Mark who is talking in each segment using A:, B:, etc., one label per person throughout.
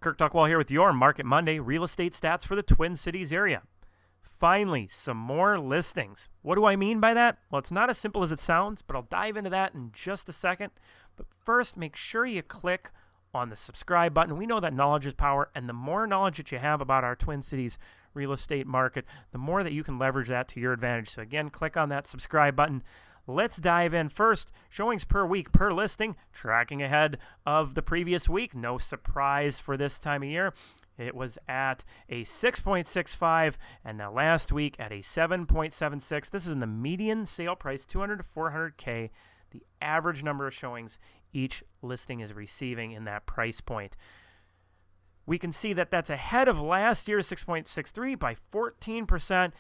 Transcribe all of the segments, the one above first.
A: Kirk Duckwall here with your Market Monday real estate stats for the Twin Cities area. Finally, some more listings. What do I mean by that? Well, it's not as simple as it sounds, but I'll dive into that in just a second. But first, make sure you click on the subscribe button. We know that knowledge is power, and the more knowledge that you have about our Twin Cities real estate market, the more that you can leverage that to your advantage. So again, click on that subscribe button. Let's dive in. First, showings per week per listing, tracking ahead of the previous week. No surprise for this time of year. It was at a 6.65 and now last week at a 7.76. This is in the median sale price, 200 to 400K, the average number of showings each listing is receiving in that price point. We can see that that's ahead of last year's 6.63 by 14%.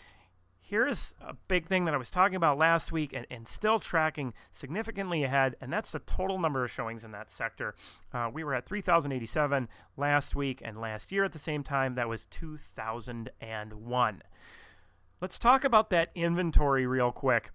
A: Here's a big thing that I was talking about last week and still tracking significantly ahead, and that's the total number of showings in that sector. We were at 3,087 last week, and last year at the same time, that was 2,001. Let's talk about that inventory real quick.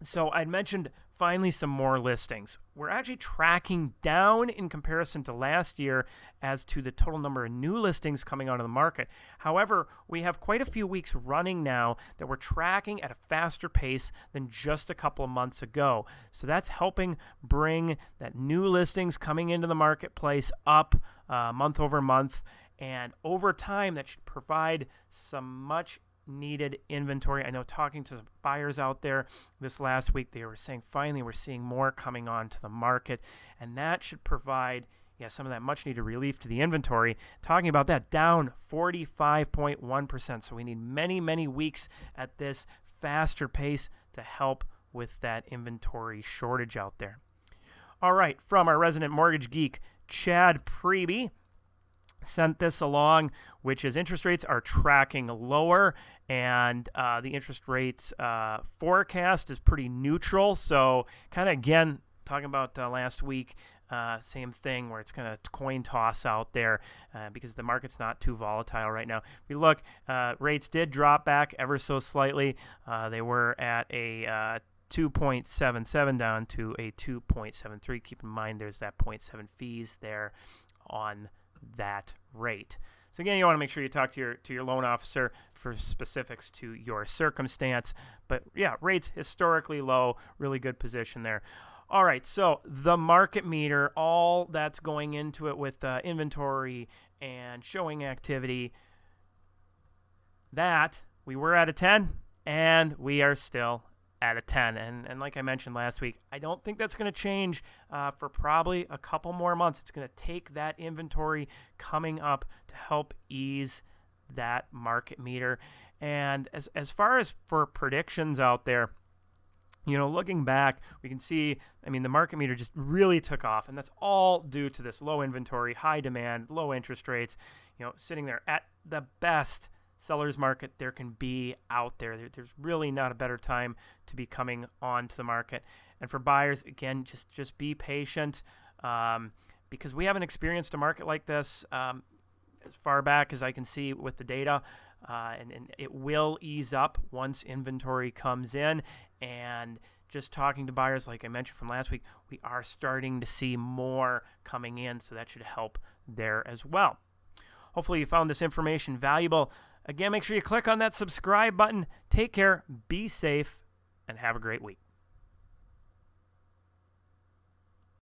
A: So I'd mentioned finally some more listings. We're actually tracking down in comparison to last year as to the total number of new listings coming onto the market. However, we have quite a few weeks running now that we're tracking at a faster pace than just a couple of months ago. So that's helping bring that new listings coming into the marketplace up month over month. And over time, that should provide some much needed inventory. I know talking to buyers out there this last week, they were saying finally we're seeing more coming onto the market, and that should provide some of that much needed relief to the inventory. Talking about that, down 45.1%. So we need many weeks at this faster pace to help with that inventory shortage out there. All right, from our resident mortgage geek, Chad Preby, sent this along, which is interest rates are tracking lower, and the interest rates forecast is pretty neutral. So kind of, again, talking about last week, same thing where it's kind of coin toss out there because the market's not too volatile right now. If we look, rates did drop back ever so slightly. They were at a 2.77 down to a 2.73. Keep in mind there's that 0.7 fees there on that rate. So again, you want to make sure you talk to your loan officer for specifics to your circumstance. But yeah, rates historically low, really good position there. All right, so the market meter, all that's going into it with inventory and showing activity, that we were at a 10 and we are still at a 10. And like I mentioned last week, I don't think that's going to change for probably a couple more months. It's going to take that inventory coming up to help ease that market meter. And as far as for predictions out there, looking back, we can see, the market meter just really took off, and that's all due to this low inventory, high demand, low interest rates, sitting there at the best seller's market there can be out there. There's really not a better time to be coming onto the market. And for buyers, again, just be patient because we haven't experienced a market like this as far back as I can see with the data. And it will ease up once inventory comes in. And just talking to buyers, like I mentioned from last week, we are starting to see more coming in, so that should help there as well. Hopefully you found this information valuable. Again, make sure you click on that subscribe button. Take care, be safe, and have a great week.